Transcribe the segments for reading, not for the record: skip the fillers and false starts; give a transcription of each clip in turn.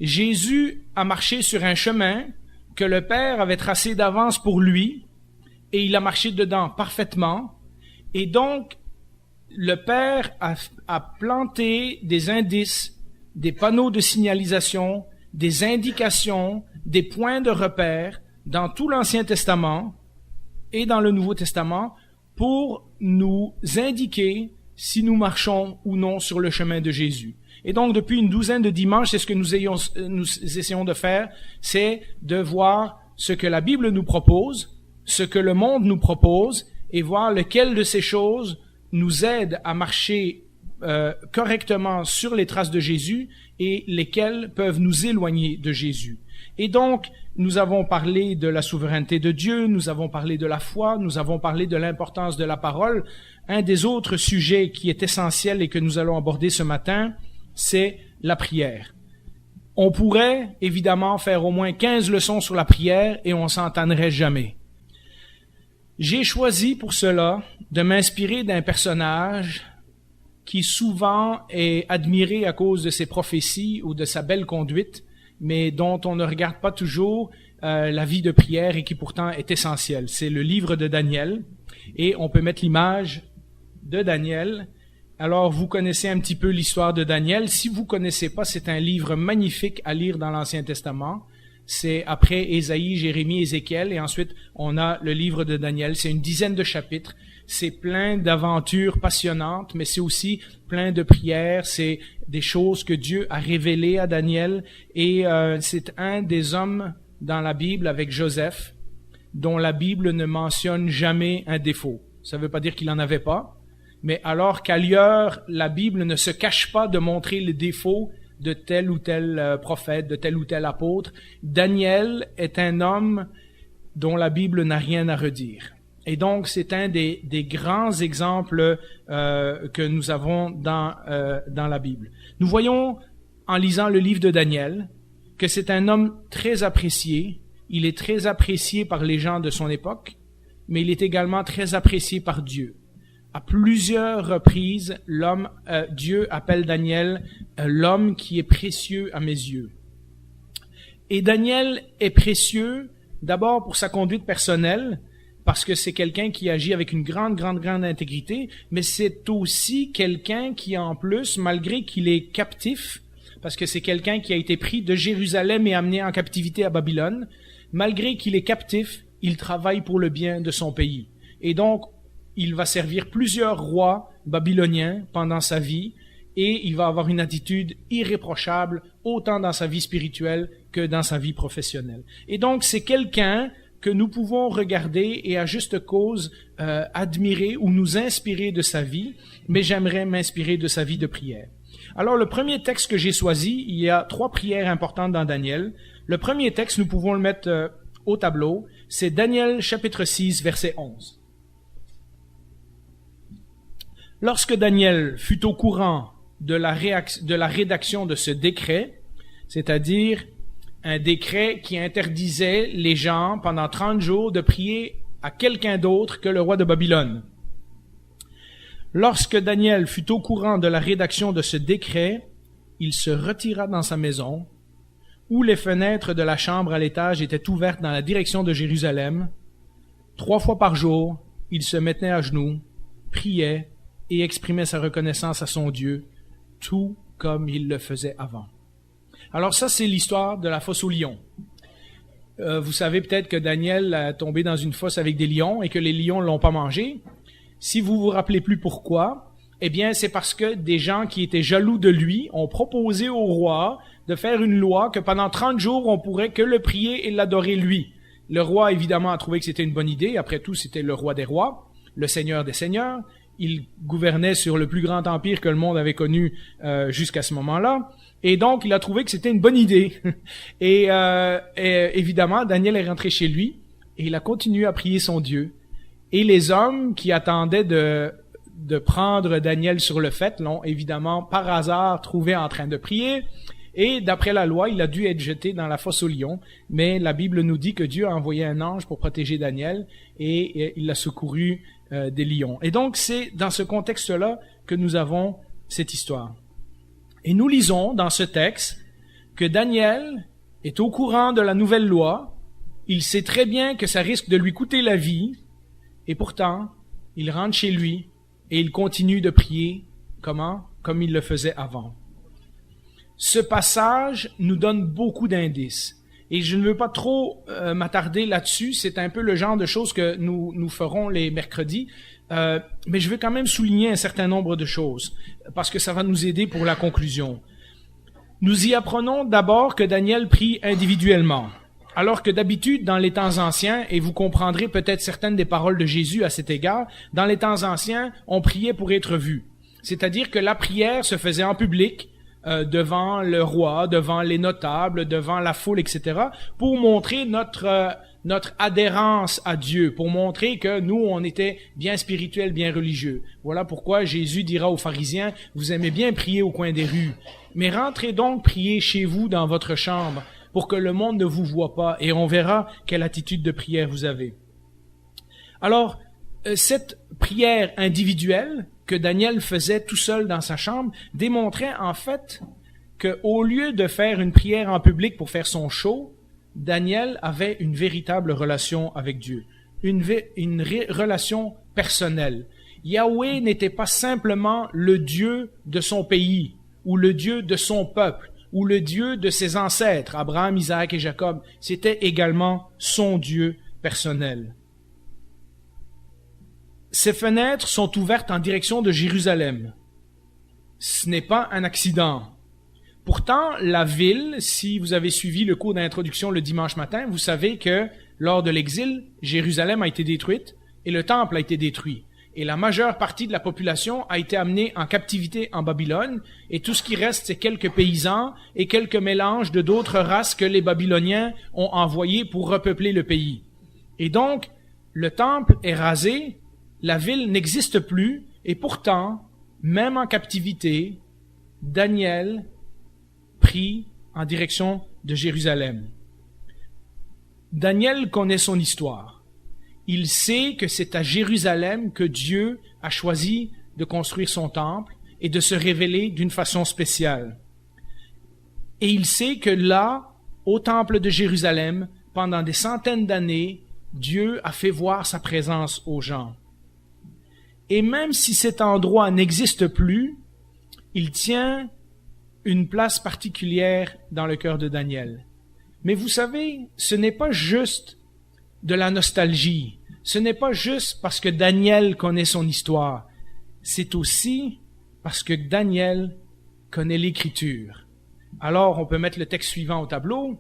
Jésus a marché sur un chemin que le Père avait tracé d'avance pour lui, et il a marché dedans parfaitement. Et donc, le Père a planté des indices, des panneaux de signalisation, des indications, des points de repère dans tout l'Ancien Testament et dans le Nouveau Testament pour nous indiquer si nous marchons ou non sur le chemin de Jésus. Et donc, depuis une douzaine de dimanches, c'est ce que nous essayons de faire, c'est de voir ce que la Bible nous propose, ce que le monde nous propose, et voir lequel de ces choses nous aide à marcher correctement sur les traces de Jésus et lesquelles peuvent nous éloigner de Jésus. Et donc, nous avons parlé de la souveraineté de Dieu, nous avons parlé de la foi, nous avons parlé de l'importance de la parole. Un des autres sujets qui est essentiel et que nous allons aborder ce matin, c'est la prière. On pourrait évidemment faire au moins 15 leçons sur la prière et on s'en tannerait jamais. J'ai choisi pour cela de m'inspirer d'un personnage qui souvent est admiré à cause de ses prophéties ou de sa belle conduite, mais dont on ne regarde pas toujours la vie de prière et qui pourtant est essentielle. C'est le livre de Daniel, et on peut mettre l'image de Daniel. Alors, vous connaissez un petit peu l'histoire de Daniel. Si vous connaissez pas, c'est un livre magnifique à lire dans l'Ancien Testament. C'est après Ésaïe, Jérémie, Ézéchiel, et ensuite on a le livre de Daniel. C'est une dizaine de chapitres. C'est plein d'aventures passionnantes, mais c'est aussi plein de prières. C'est des choses que Dieu a révélées à Daniel. Et c'est un des hommes dans la Bible avec Joseph, dont la Bible ne mentionne jamais un défaut. Ça ne veut pas dire qu'il n'en avait pas, mais alors qu'ailleurs, la Bible ne se cache pas de montrer les défauts de tel ou tel prophète, de tel ou tel apôtre, Daniel est un homme dont la Bible n'a rien à redire. Et donc, c'est un des grands exemples que nous avons dans la Bible. Nous voyons, en lisant le livre de Daniel, que c'est un homme très apprécié. Il est très apprécié par les gens de son époque, mais il est également très apprécié par Dieu. À plusieurs reprises, Dieu appelle Daniel l'homme qui est précieux à mes yeux. Et Daniel est précieux d'abord pour sa conduite personnelle, parce que c'est quelqu'un qui agit avec une grande intégrité, mais c'est aussi quelqu'un qui, en plus, malgré qu'il est captif, parce que c'est quelqu'un qui a été pris de Jérusalem et amené en captivité à Babylone, malgré qu'il est captif, il travaille pour le bien de son pays. Et donc, il va servir plusieurs rois babyloniens pendant sa vie, et il va avoir une attitude irréprochable, autant dans sa vie spirituelle que dans sa vie professionnelle. Et donc, c'est quelqu'un que nous pouvons regarder et à juste cause admirer ou nous inspirer de sa vie, mais j'aimerais m'inspirer de sa vie de prière. Alors, le premier texte que j'ai choisi, il y a 3 prières importantes dans Daniel. Le premier texte, nous pouvons le mettre au tableau, c'est Daniel chapitre 6, verset 11. Lorsque Daniel fut au courant de la rédaction de ce décret, c'est-à-dire un décret qui interdisait les gens pendant 30 jours de prier à quelqu'un d'autre que le roi de Babylone. Lorsque Daniel fut au courant de la rédaction de ce décret, il se retira dans sa maison, où les fenêtres de la chambre à l'étage étaient ouvertes dans la direction de Jérusalem. 3 fois par jour, il se mettait à genoux, priait et exprimait sa reconnaissance à son Dieu, tout comme il le faisait avant. Alors ça, c'est l'histoire de la fosse aux lions. Vous savez peut-être que Daniel a tombé dans une fosse avec des lions et que les lions ne l'ont pas mangé. Si vous vous rappelez plus pourquoi, eh bien, c'est parce que des gens qui étaient jaloux de lui ont proposé au roi de faire une loi que pendant 30 jours, on pourrait que le prier et l'adorer lui. Le roi, évidemment, a trouvé que c'était une bonne idée. Après tout, c'était le roi des rois, le seigneur des seigneurs. Il gouvernait sur le plus grand empire que le monde avait connu jusqu'à ce moment-là. Et donc, il a trouvé que c'était une bonne idée. Et évidemment, Daniel est rentré chez lui et il a continué à prier son Dieu. Et les hommes qui attendaient de prendre Daniel sur le fait l'ont évidemment par hasard trouvé en train de prier. Et d'après la loi, il a dû être jeté dans la fosse aux lions. Mais la Bible nous dit que Dieu a envoyé un ange pour protéger Daniel et il l'a secouru des lions. Et donc, c'est dans ce contexte-là que nous avons cette histoire. Et nous lisons dans ce texte que Daniel est au courant de la nouvelle loi, il sait très bien que ça risque de lui coûter la vie, et pourtant, il rentre chez lui et il continue de prier. Comment? Comme il le faisait avant. Ce passage nous donne beaucoup d'indices. Et je ne veux pas trop m'attarder là-dessus. C'est un peu le genre de choses que nous ferons les mercredis. Mais je veux quand même souligner un certain nombre de choses, parce que ça va nous aider pour la conclusion. Nous y apprenons d'abord que Daniel prie individuellement, alors que d'habitude, dans les temps anciens, et vous comprendrez peut-être certaines des paroles de Jésus à cet égard, dans les temps anciens, on priait pour être vu. C'est-à-dire que la prière se faisait en public, devant le roi, devant les notables, devant la foule, etc., pour montrer notre adhérence à Dieu, pour montrer que nous, on était bien spirituels, bien religieux. Voilà pourquoi Jésus dira aux pharisiens, vous aimez bien prier au coin des rues, mais rentrez donc prier chez vous dans votre chambre, pour que le monde ne vous voie pas, et on verra quelle attitude de prière vous avez. Alors, cette prière individuelle que Daniel faisait tout seul dans sa chambre démontrait en fait qu'au lieu de faire une prière en public pour faire son show, Daniel avait une véritable relation avec Dieu, une relation personnelle. Yahweh n'était pas simplement le Dieu de son pays ou le Dieu de son peuple ou le Dieu de ses ancêtres, Abraham, Isaac et Jacob. C'était également son Dieu personnel. Ces fenêtres sont ouvertes en direction de Jérusalem. Ce n'est pas un accident. Pourtant, la ville, si vous avez suivi le cours d'introduction le dimanche matin, vous savez que lors de l'exil, Jérusalem a été détruite et le temple a été détruit. Et la majeure partie de la population a été amenée en captivité en Babylone, et tout ce qui reste, c'est quelques paysans et quelques mélanges de d'autres races que les Babyloniens ont envoyés pour repeupler le pays. Et donc, le temple est rasé, la ville n'existe plus, et pourtant, même en captivité, Daniel prie en direction de Jérusalem. Daniel connaît son histoire. Il sait que c'est à Jérusalem que Dieu a choisi de construire son temple et de se révéler d'une façon spéciale. Et il sait que là, au temple de Jérusalem, pendant des centaines d'années, Dieu a fait voir sa présence aux gens. Et même si cet endroit n'existe plus, il tient une place particulière dans le cœur de Daniel. Mais vous savez, ce n'est pas juste de la nostalgie. Ce n'est pas juste parce que Daniel connaît son histoire. C'est aussi parce que Daniel connaît l'Écriture. Alors, on peut mettre le texte suivant au tableau.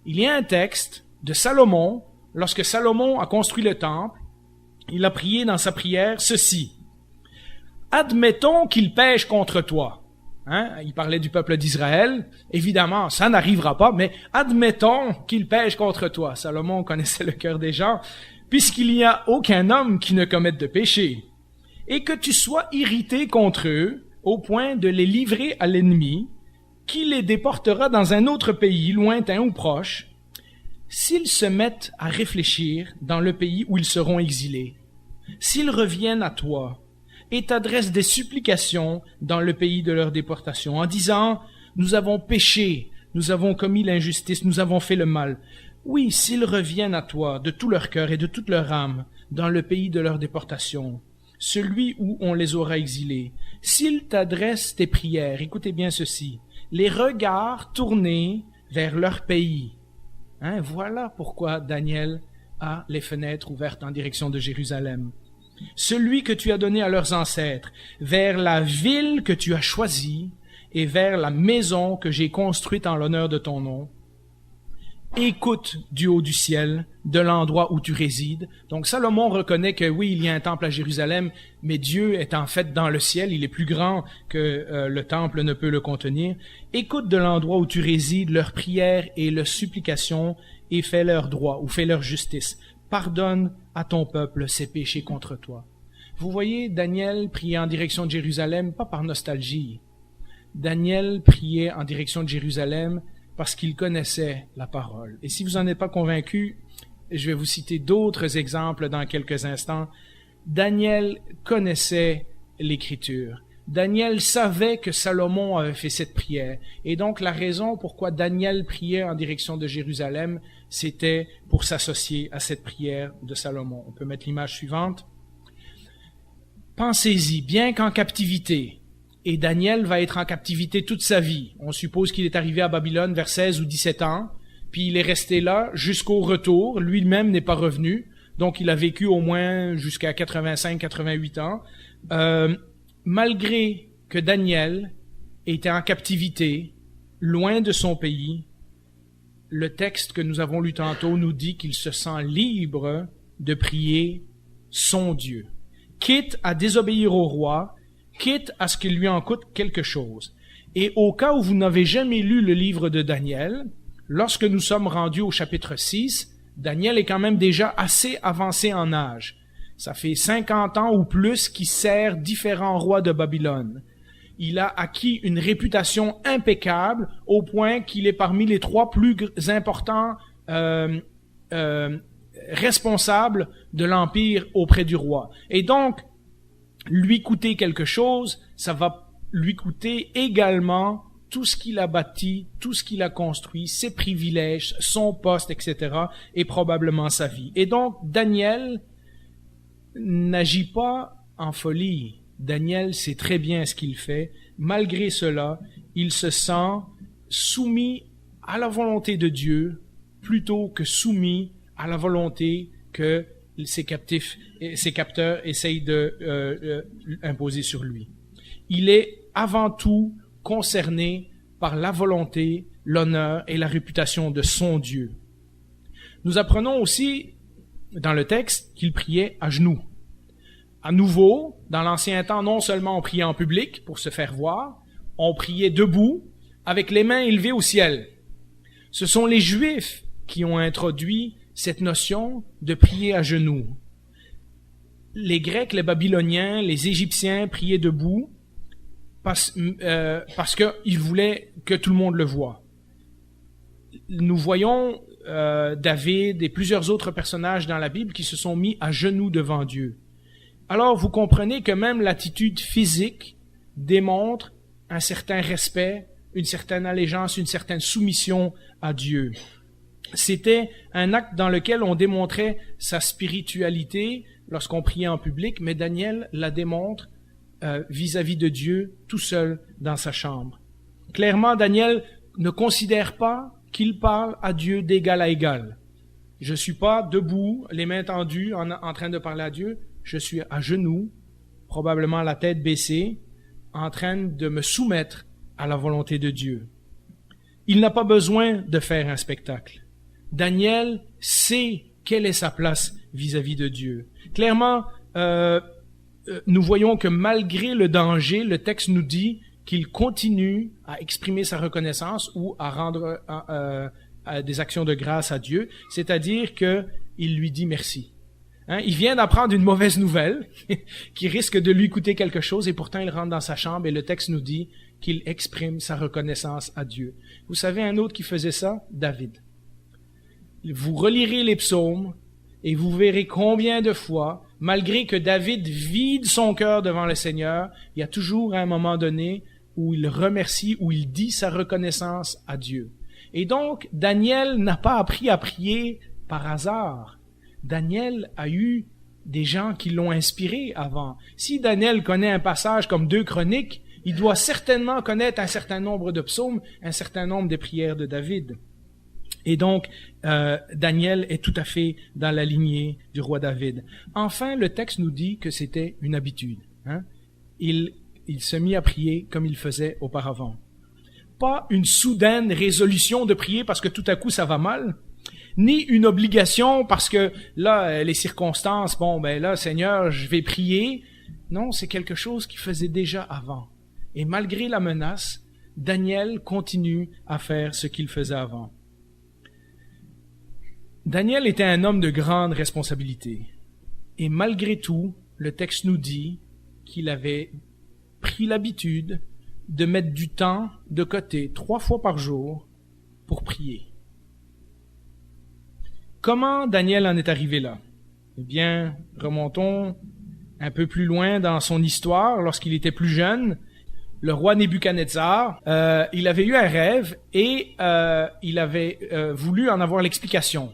Il y a un texte de Salomon. Lorsque Salomon a construit le temple, il a prié dans sa prière ceci. « Admettons qu'il pêche contre toi. » Il parlait du peuple d'Israël. Évidemment, ça n'arrivera pas, mais admettons qu'il pêche contre toi. Salomon connaissait le cœur des gens, puisqu'il n'y a aucun homme qui ne commette de péché. Et que tu sois irrité contre eux, au point de les livrer à l'ennemi, qui les déportera dans un autre pays, lointain ou proche, s'ils se mettent à réfléchir dans le pays où ils seront exilés, s'ils reviennent à toi, et t'adressent des supplications dans le pays de leur déportation, en disant « Nous avons péché, nous avons commis l'injustice, nous avons fait le mal. » Oui, s'ils reviennent à toi de tout leur cœur et de toute leur âme dans le pays de leur déportation, celui où on les aura exilés, s'ils t'adressent tes prières, écoutez bien ceci, les regards tournés vers leur pays. Voilà pourquoi Daniel a les fenêtres ouvertes en direction de Jérusalem. Celui que tu as donné à leurs ancêtres, vers la ville que tu as choisie et vers la maison que j'ai construite en l'honneur de ton nom. Écoute du haut du ciel, de l'endroit où tu résides. Donc Salomon reconnaît que oui, il y a un temple à Jérusalem, mais Dieu est en fait dans le ciel, il est plus grand que le temple ne peut le contenir. Écoute de l'endroit où tu résides leurs prières et leurs supplications et fais leur droit ou fais leur justice. Pardonne à ton peuple ses péchés contre toi. Vous voyez, Daniel priait en direction de Jérusalem, pas par nostalgie. Daniel priait en direction de Jérusalem parce qu'il connaissait la parole. Et si vous n'en êtes pas convaincu, je vais vous citer d'autres exemples dans quelques instants. Daniel connaissait l'Écriture. Daniel savait que Salomon avait fait cette prière. Et donc la raison pourquoi Daniel priait en direction de Jérusalem, c'était pour s'associer à cette prière de Salomon. On peut mettre l'image suivante. Pensez-y, bien qu'en captivité, et Daniel va être en captivité toute sa vie. On suppose qu'il est arrivé à Babylone vers 16 ou 17 ans, puis il est resté là jusqu'au retour. Lui-même n'est pas revenu, donc il a vécu au moins jusqu'à 85-88 ans. Malgré que Daniel était en captivité, loin de son pays, le texte que nous avons lu tantôt nous dit qu'il se sent libre de prier son Dieu, quitte à désobéir au roi, quitte à ce qu'il lui en coûte quelque chose. Et au cas où vous n'avez jamais lu le livre de Daniel, lorsque nous sommes rendus au chapitre 6, Daniel est quand même déjà assez avancé en âge. Ça fait 50 ans ou plus qu'il sert différents rois de Babylone. Il a acquis une réputation impeccable au point qu'il est parmi les 3 plus importants responsables de l'empire auprès du roi. Et donc, lui coûter quelque chose, ça va lui coûter également tout ce qu'il a bâti, tout ce qu'il a construit, ses privilèges, son poste, etc., et probablement sa vie. Et donc, Daniel n'agit pas en folie. Daniel sait très bien ce qu'il fait. Malgré cela, il se sent soumis à la volonté de Dieu plutôt que soumis à la volonté que ses capteurs essayent de imposer sur lui. Il est avant tout concerné par la volonté, l'honneur et la réputation de son Dieu. Nous apprenons aussi dans le texte qu'il priait à genoux. À nouveau, dans l'ancien temps, non seulement on priait en public pour se faire voir, on priait debout avec les mains élevées au ciel. Ce sont les Juifs qui ont introduit cette notion de prier à genoux. Les Grecs, les Babyloniens, les Égyptiens priaient debout parce qu'ils voulaient que tout le monde le voie. Nous voyons David et plusieurs autres personnages dans la Bible qui se sont mis à genoux devant Dieu. Alors vous comprenez que même l'attitude physique démontre un certain respect, une certaine allégeance, une certaine soumission à Dieu. C'était un acte dans lequel on démontrait sa spiritualité lorsqu'on priait en public, mais Daniel la démontre vis-à-vis de Dieu tout seul dans sa chambre. Clairement, Daniel ne considère pas qu'il parle à Dieu d'égal à égal. Je suis pas debout, les mains tendues, en train de parler à Dieu. Je suis à genoux, probablement la tête baissée, en train de me soumettre à la volonté de Dieu. Il n'a pas besoin de faire un spectacle. Daniel sait quelle est sa place vis-à-vis de Dieu. Clairement, nous voyons que malgré le danger, le texte nous dit qu'il continue à exprimer sa reconnaissance ou à rendre des actions de grâce à Dieu, c'est-à-dire qu'il lui dit merci. Il vient d'apprendre une mauvaise nouvelle qui risque de lui coûter quelque chose et pourtant il rentre dans sa chambre et le texte nous dit qu'il exprime sa reconnaissance à Dieu. Vous savez un autre qui faisait ça? David. Vous relirez les psaumes et vous verrez combien de fois, malgré que David vide son cœur devant le Seigneur, il y a toujours un moment donné où il remercie, où il dit sa reconnaissance à Dieu. Et donc, Daniel n'a pas appris à prier par hasard. Daniel a eu des gens qui l'ont inspiré avant. Si Daniel connaît un passage comme 2 Chroniques, il doit certainement connaître un certain nombre de psaumes, un certain nombre de prières de David. Et donc, Daniel est tout à fait dans la lignée du roi David. Enfin, le texte nous dit que c'était une habitude. Il se mit à prier comme il faisait auparavant. Pas une soudaine résolution de prier parce que tout à coup ça va mal, ni une obligation parce que là, les circonstances, là, Seigneur, je vais prier. Non, c'est quelque chose qu'il faisait déjà avant. Et malgré la menace, Daniel continue à faire ce qu'il faisait avant. Daniel était un homme de grande responsabilité. Et malgré tout, le texte nous dit qu'il avait pris l'habitude de mettre du temps de côté 3 fois par jour pour prier. Comment Daniel en est arrivé là? Eh bien, remontons un peu plus loin dans son histoire, lorsqu'il était plus jeune, le roi Nebuchadnezzar, il avait eu un rêve et il avait voulu en avoir l'explication.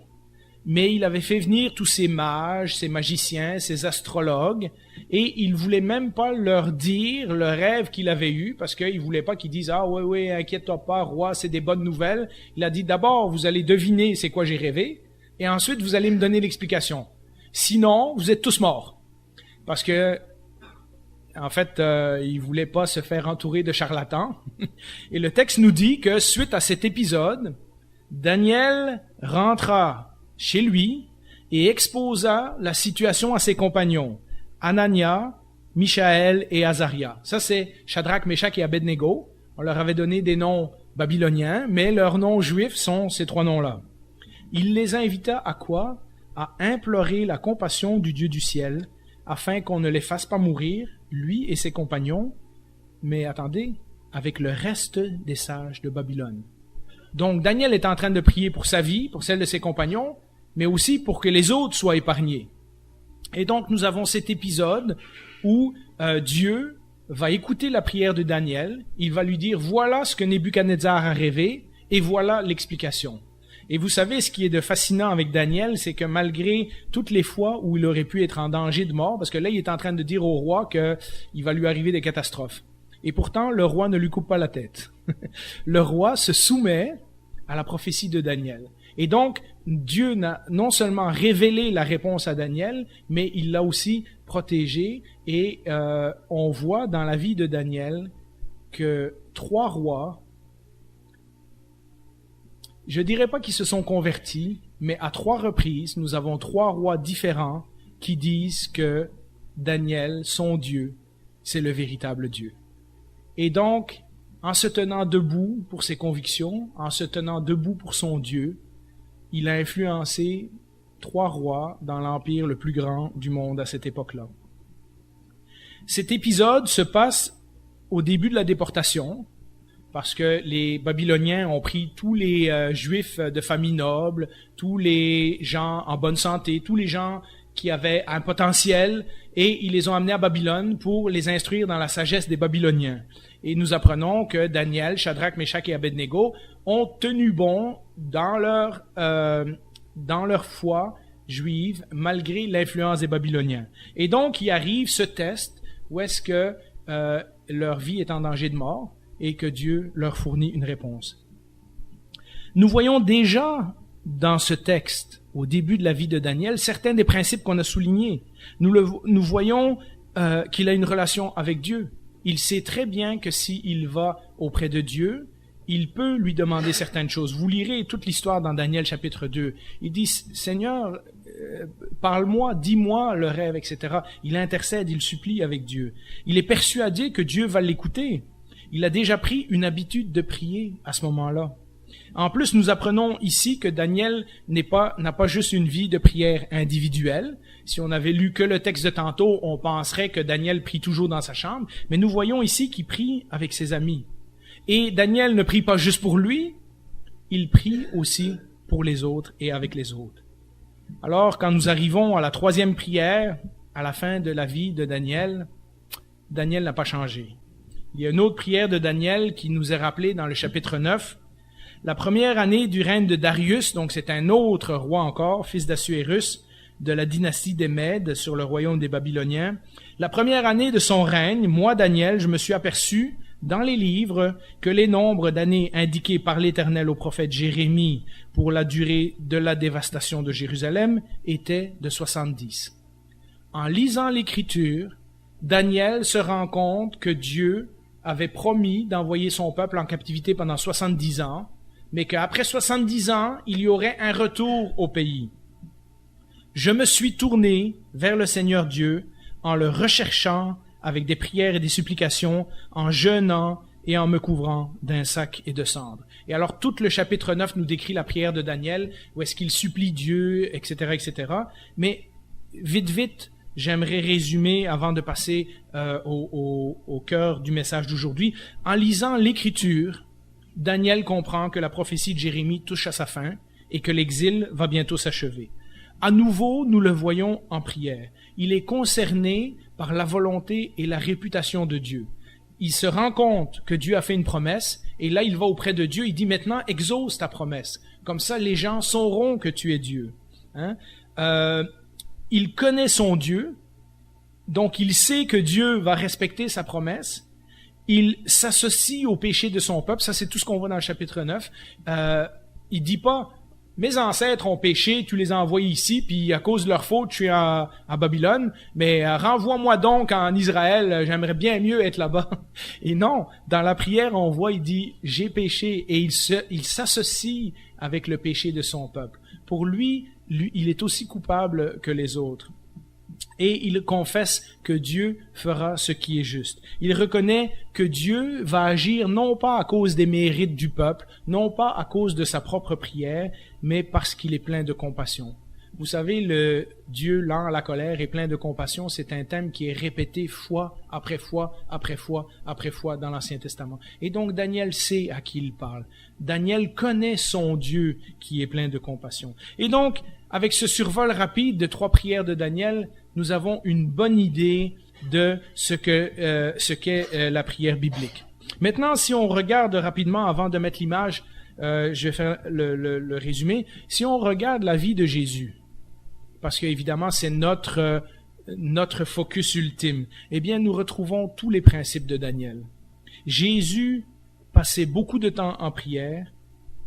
Mais il avait fait venir tous ces mages, ces magiciens, ces astrologues, et il voulait même pas leur dire le rêve qu'il avait eu, parce qu'il voulait pas qu'ils disent « Ah oui, inquiète-toi pas, roi, c'est des bonnes nouvelles. » Il a dit « D'abord, vous allez deviner c'est quoi j'ai rêvé, et ensuite vous allez me donner l'explication. Sinon, vous êtes tous morts. » Parce que, en fait, il voulait pas se faire entourer de charlatans. Et le texte nous dit que suite à cet épisode, Daniel rentra chez lui et exposa la situation à ses compagnons, Anania, Michaël et Azaria. Ça, c'est Shadrach, Meshach et Abednego. On leur avait donné des noms babyloniens, mais leurs noms juifs sont ces trois noms-là. Il les invita à quoi? À implorer la compassion du Dieu du ciel, afin qu'on ne les fasse pas mourir, lui et ses compagnons, mais attendez, avec le reste des sages de Babylone. Donc Daniel est en train de prier pour sa vie, pour celle de ses compagnons, mais aussi pour que les autres soient épargnés. Et donc nous avons cet épisode où Dieu va écouter la prière de Daniel, il va lui dire « Voilà ce que Nebuchadnezzar a rêvé, et voilà l'explication. » Et vous savez, ce qui est de fascinant avec Daniel, c'est que malgré toutes les fois où il aurait pu être en danger de mort, parce que là, il est en train de dire au roi qu'il va lui arriver des catastrophes. Et pourtant, le roi ne lui coupe pas la tête. Le roi se soumet à la prophétie de Daniel. Et donc, Dieu n'a non seulement révélé la réponse à Daniel, mais il l'a aussi protégé. Et on voit dans la vie de Daniel que 3 rois, je dirais pas qu'ils se sont convertis, mais à 3 reprises, nous avons 3 rois différents qui disent que Daniel, son Dieu, c'est le véritable Dieu. Et donc, en se tenant debout pour ses convictions, en se tenant debout pour son Dieu, il a influencé 3 rois dans l'empire le plus grand du monde à cette époque-là. Cet épisode se passe au début de la déportation, parce que les Babyloniens ont pris tous les Juifs de famille noble, tous les gens en bonne santé, tous les gens qui avaient un potentiel, et ils les ont amenés à Babylone pour les instruire dans la sagesse des Babyloniens. Et nous apprenons que Daniel, Shadrach, Meshach et Abednego ont tenu bon dans leur foi juive, malgré l'influence des Babyloniens. Et donc, il arrive ce test où est-ce que leur vie est en danger de mort, et que Dieu leur fournit une réponse. Nous voyons déjà dans ce texte, au début de la vie de Daniel, certains des principes qu'on a soulignés. Nous voyons qu'il a une relation avec Dieu. Il sait très bien que s'il va auprès de Dieu, il peut lui demander certaines choses. Vous lirez toute l'histoire dans Daniel chapitre 2. Il dit, Seigneur, parle-moi, dis-moi le rêve, etc. Il intercède, il supplie avec Dieu. Il est persuadé que Dieu va l'écouter. Il a déjà pris une habitude de prier à ce moment-là. En plus, nous apprenons ici que Daniel n'a pas juste une vie de prière individuelle. Si on avait lu que le texte de tantôt, on penserait que Daniel prie toujours dans sa chambre. Mais nous voyons ici qu'il prie avec ses amis. Et Daniel ne prie pas juste pour lui, il prie aussi pour les autres et avec les autres. Alors, quand nous arrivons à la 3e prière, à la fin de la vie de Daniel, Daniel n'a pas changé. Il y a une autre prière de Daniel qui nous est rappelée dans le chapitre 9. La première année du règne de Darius, donc c'est un autre roi encore, fils d'Assuérus, de la dynastie des Mèdes sur le royaume des Babyloniens. La première année de son règne, moi, Daniel, je me suis aperçu dans les livres que les nombres d'années indiqués par l'Éternel au prophète Jérémie pour la durée de la dévastation de Jérusalem étaient de 70. En lisant l'Écriture, Daniel se rend compte que Dieu avait promis d'envoyer son peuple en captivité pendant 70 ans, mais qu'après 70 ans, il y aurait un retour au pays. Je me suis tourné vers le Seigneur Dieu en le recherchant avec des prières et des supplications, en jeûnant et en me couvrant d'un sac et de cendres. Et alors, tout le chapitre 9 nous décrit la prière de Daniel, où est-ce qu'il supplie Dieu, etc., etc. Mais, vite, j'aimerais résumer avant de passer au cœur du message d'aujourd'hui. En lisant l'Écriture, Daniel comprend que la prophétie de Jérémie touche à sa fin et que l'exil va bientôt s'achever. À nouveau, nous le voyons en prière. Il est concerné par la volonté et la réputation de Dieu. Il se rend compte que Dieu a fait une promesse, et là il va auprès de Dieu, il dit maintenant exauce ta promesse. Comme ça les gens sauront que tu es Dieu. Il connaît son Dieu, donc il sait que Dieu va respecter sa promesse. Il s'associe au péché de son peuple, ça c'est tout ce qu'on voit dans le chapitre 9. Il dit pas mes ancêtres ont péché, tu les as envoyés ici, puis à cause de leur faute, je suis à Babylone, mais renvoie-moi donc en Israël, j'aimerais bien mieux être là-bas. Et non, dans la prière, on voit, il dit, j'ai péché, et il s'associe avec le péché de son peuple. Pour lui, il est aussi coupable que les autres. Et il confesse que Dieu fera ce qui est juste. Il reconnaît que Dieu va agir non pas à cause des mérites du peuple, non pas à cause de sa propre prière, mais parce qu'il est plein de compassion. Vous savez, le Dieu lent à la colère et plein de compassion, c'est un thème qui est répété fois après fois, après fois, après fois dans l'Ancien Testament. Et donc Daniel sait à qui il parle. Daniel connaît son Dieu qui est plein de compassion. Et donc, avec ce survol rapide de 3 prières de Daniel, nous avons une bonne idée de ce qu'est la prière biblique. Maintenant, si on regarde rapidement, avant de mettre l'image, je vais faire le résumé. Si on regarde la vie de Jésus, parce qu'évidemment c'est notre focus ultime, eh bien nous retrouvons tous les principes de Daniel. Jésus passait beaucoup de temps en prière,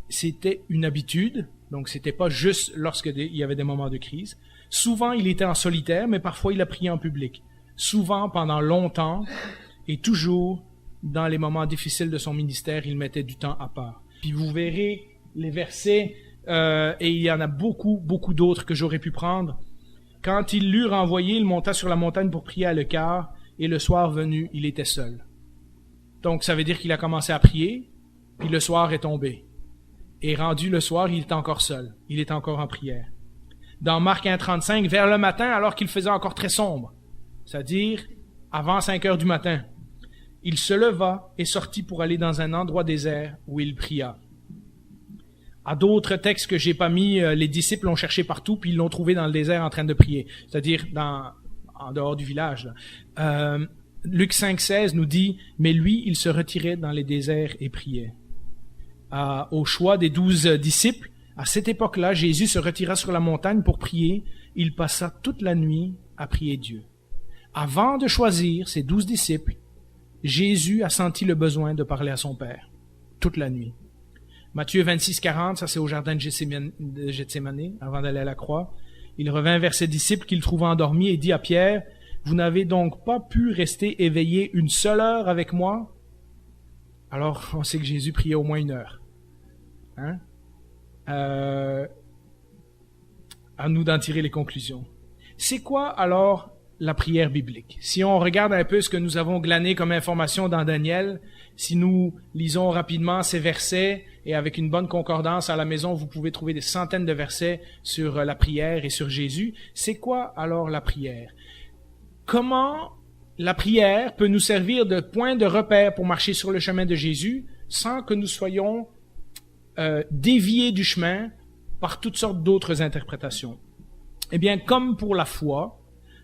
c'était une habitude, donc c'était pas juste lorsqu'il y avait des moments de crise. Souvent il était en solitaire, mais parfois il a prié en public. Souvent, pendant longtemps, et toujours dans les moments difficiles de son ministère, il mettait du temps à part. Puis vous verrez les versets, et il y en a beaucoup, beaucoup d'autres que j'aurais pu prendre. Quand il l'eut renvoyé, il monta sur la montagne pour prier à l'écart, et le soir venu, il était seul. Donc ça veut dire qu'il a commencé à prier, puis le soir est tombé. Et rendu le soir, il est encore seul. Il est encore en prière. Dans Marc 1,35, vers le matin, alors qu'il faisait encore très sombre, c'est-à-dire avant 5 heures du matin, il se leva et sortit pour aller dans un endroit désert où il pria. À d'autres textes que j'ai pas mis, les disciples l'ont cherché partout, puis ils l'ont trouvé dans le désert en train de prier, c'est-à-dire en dehors du village. Luc 5,16 nous dit, mais lui, il se retirait dans les déserts et priait. Au choix des 12 disciples, à cette époque-là, Jésus se retira sur la montagne pour prier. Il passa toute la nuit à prier Dieu. Avant de choisir ses 12 disciples, Jésus a senti le besoin de parler à son Père, toute la nuit. Matthieu 26,40, ça c'est au jardin de Gethsémani, avant d'aller à la croix. Il revint vers ses disciples qu'il trouva endormis et dit à Pierre, « Vous n'avez donc pas pu rester éveillé une seule heure avec moi? » Alors, on sait que Jésus priait au moins 1 heure. À nous d'en tirer les conclusions. C'est quoi alors la prière biblique? Si on regarde un peu ce que nous avons glané comme information dans Daniel, si nous lisons rapidement ces versets, et avec une bonne concordance à la maison, vous pouvez trouver des centaines de versets sur la prière et sur Jésus. C'est quoi alors la prière? Comment la prière peut nous servir de point de repère pour marcher sur le chemin de Jésus sans que nous soyons déviés du chemin par toutes sortes d'autres interprétations? Eh bien, comme pour la foi,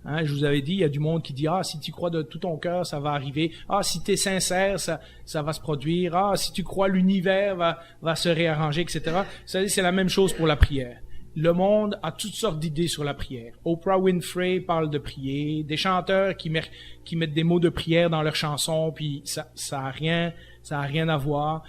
je vous avais dit, il y a du monde qui dit « Ah, si tu crois de tout ton cœur, ça va arriver. Ah, si tu es sincère, ça va se produire. Ah, si tu crois, l'univers va se réarranger, etc. » C'est la même chose pour la prière. Le monde a toutes sortes d'idées sur la prière. Oprah Winfrey parle de prier, des chanteurs qui mettent des mots de prière dans leurs chansons, puis ça a rien à voir.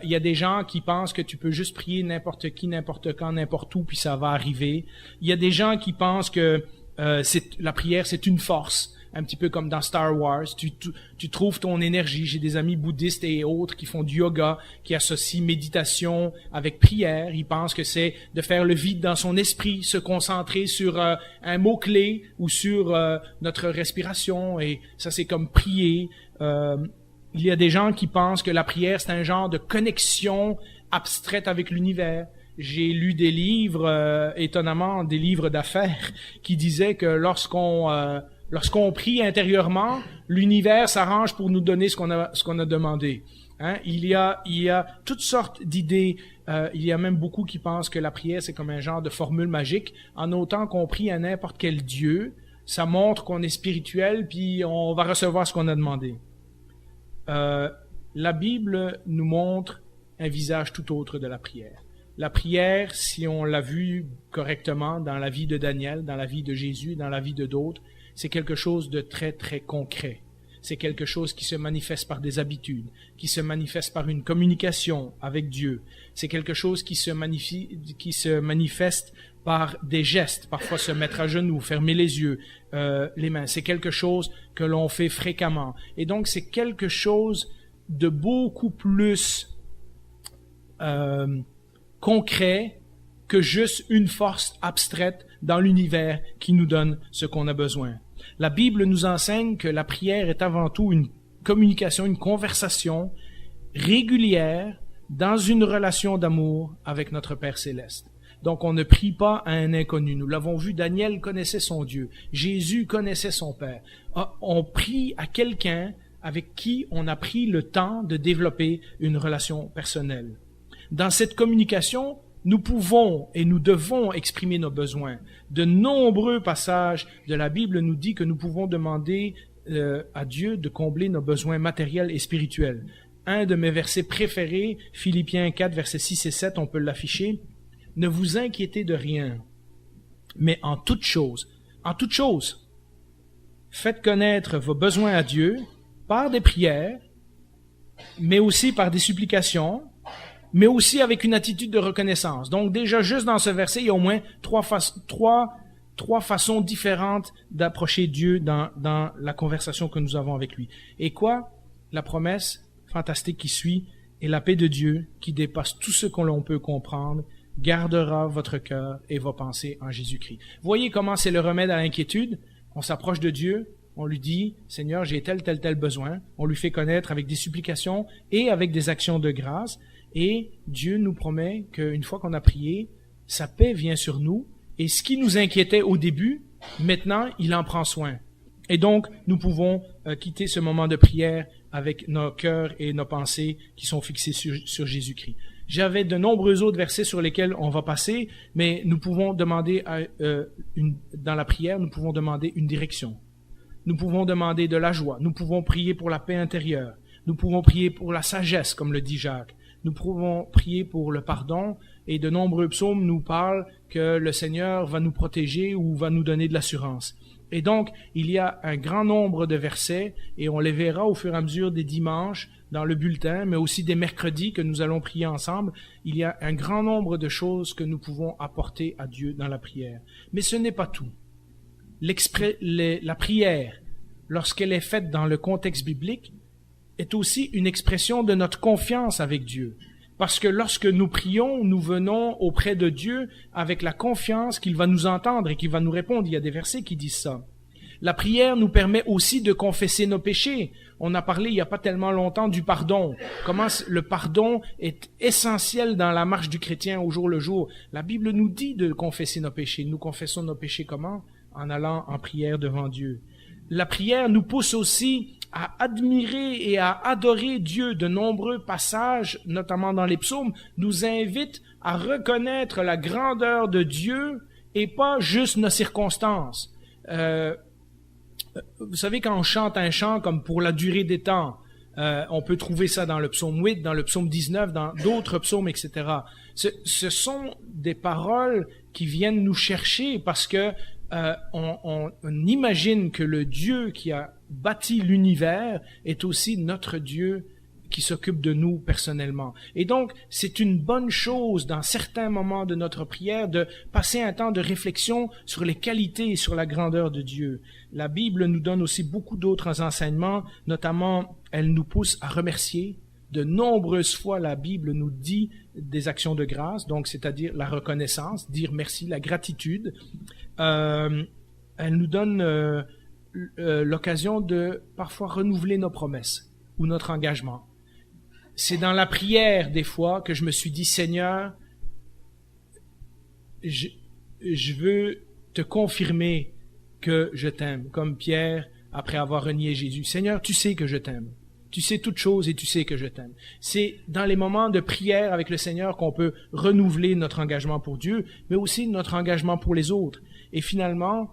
Il y a des gens qui pensent que tu peux juste prier n'importe qui, n'importe quand, n'importe où, puis ça va arriver. Il y a des gens qui pensent que la prière, c'est une force, un petit peu comme dans Star Wars. Tu trouves ton énergie. J'ai des amis bouddhistes et autres qui font du yoga, qui associent méditation avec prière. Ils pensent que c'est de faire le vide dans son esprit, se concentrer sur un mot-clé ou sur notre respiration, et ça, c'est comme prier. Il y a des gens qui pensent que la prière, c'est un genre de connexion abstraite avec l'univers. J'ai lu des livres, étonnamment des livres d'affaires, qui disaient que lorsqu'on prie intérieurement, l'univers s'arrange pour nous donner ce qu'on a demandé. Hein? Il y a toutes sortes d'idées. Il y a même beaucoup qui pensent que la prière, c'est comme un genre de formule magique. En autant qu'on prie à n'importe quel Dieu, ça montre qu'on est spirituel, puis on va recevoir ce qu'on a demandé. La Bible nous montre un visage tout autre de la prière. La prière, si on l'a vu correctement dans la vie de Daniel, dans la vie de Jésus, dans la vie de d'autres, c'est quelque chose de très, très concret. C'est quelque chose qui se manifeste par des habitudes, qui se manifeste par une communication avec Dieu. C'est quelque chose qui se manifeste par des gestes, parfois se mettre à genoux, fermer les yeux, les mains. C'est quelque chose que l'on fait fréquemment. Et donc, c'est quelque chose de beaucoup plus concret que juste une force abstraite dans l'univers qui nous donne ce qu'on a besoin. La Bible nous enseigne que la prière est avant tout une communication, une conversation régulière dans une relation d'amour avec notre Père Céleste. Donc, on ne prie pas à un inconnu. Nous l'avons vu, Daniel connaissait son Dieu. Jésus connaissait son Père. On prie à quelqu'un avec qui on a pris le temps de développer une relation personnelle. Dans cette communication, nous pouvons et nous devons exprimer nos besoins. De nombreux passages de la Bible nous disent que nous pouvons demander à Dieu de combler nos besoins matériels et spirituels. Un de mes versets préférés, Philippiens 4, versets 6 et 7, on peut l'afficher. « Ne vous inquiétez de rien, mais en toute chose, faites connaître vos besoins à Dieu par des prières, mais aussi par des supplications, mais aussi avec une attitude de reconnaissance. » Donc déjà, juste dans ce verset, il y a au moins trois façons différentes d'approcher Dieu dans la conversation que nous avons avec lui. Et quoi? La promesse fantastique qui suit, « Et la paix de Dieu, qui dépasse tout ce que l'on peut comprendre, gardera votre cœur et vos pensées en Jésus-Christ. » Voyez comment c'est le remède à l'inquiétude? On s'approche de Dieu, on lui dit, « Seigneur, j'ai tel besoin. » On lui fait connaître avec des supplications et avec des actions de grâce. Et Dieu nous promet qu'une fois qu'on a prié, sa paix vient sur nous. Et ce qui nous inquiétait au début, maintenant, il en prend soin. Et donc, nous pouvons quitter ce moment de prière avec nos cœurs et nos pensées qui sont fixés sur Jésus-Christ. J'avais de nombreux autres versets sur lesquels on va passer, mais nous pouvons demander, dans la prière, nous pouvons demander une direction. Nous pouvons demander de la joie. Nous pouvons prier pour la paix intérieure. Nous pouvons prier pour la sagesse, comme le dit Jacques. Nous pouvons prier pour le pardon, et de nombreux psaumes nous parlent que le Seigneur va nous protéger ou va nous donner de l'assurance. Et donc, il y a un grand nombre de versets, et on les verra au fur et à mesure des dimanches dans le bulletin, mais aussi des mercredis que nous allons prier ensemble. Il y a un grand nombre de choses que nous pouvons apporter à Dieu dans la prière. Mais ce n'est pas tout. La prière, lorsqu'elle est faite dans le contexte biblique, est aussi une expression de notre confiance avec Dieu. Parce que lorsque nous prions, nous venons auprès de Dieu avec la confiance qu'il va nous entendre et qu'il va nous répondre. Il y a des versets qui disent ça. La prière nous permet aussi de confesser nos péchés. On a parlé il n'y a pas tellement longtemps du pardon. Comment le pardon est essentiel dans la marche du chrétien au jour le jour. La Bible nous dit de confesser nos péchés. Nous confessons nos péchés comment? En allant en prière devant Dieu. La prière nous pousse aussi à admirer et à adorer Dieu. De nombreux passages, notamment dans les psaumes, nous invitent à reconnaître la grandeur de Dieu et pas juste nos circonstances. Vous savez, quand on chante un chant comme pour la durée des temps, on peut trouver ça dans le psaume 8, dans le psaume 19, dans d'autres psaumes, etc. Ce sont des paroles qui viennent nous chercher parce que on imagine que le Dieu qui a bâti l'univers est aussi notre Dieu qui s'occupe de nous personnellement. Et donc, c'est une bonne chose dans certains moments de notre prière de passer un temps de réflexion sur les qualités et sur la grandeur de Dieu. La Bible nous donne aussi beaucoup d'autres enseignements, notamment, elle nous pousse à remercier. De nombreuses fois, la Bible nous dit des actions de grâce, donc c'est-à-dire la reconnaissance, dire merci, la gratitude. Elle nous donne l'occasion de parfois renouveler nos promesses ou notre engagement. C'est dans la prière, des fois, que je me suis dit, Seigneur, je veux te confirmer que je t'aime, comme Pierre, après avoir renié Jésus. Seigneur, tu sais que je t'aime. Tu sais toutes choses et tu sais que je t'aime. C'est dans les moments de prière avec le Seigneur qu'on peut renouveler notre engagement pour Dieu, mais aussi notre engagement pour les autres. Et finalement,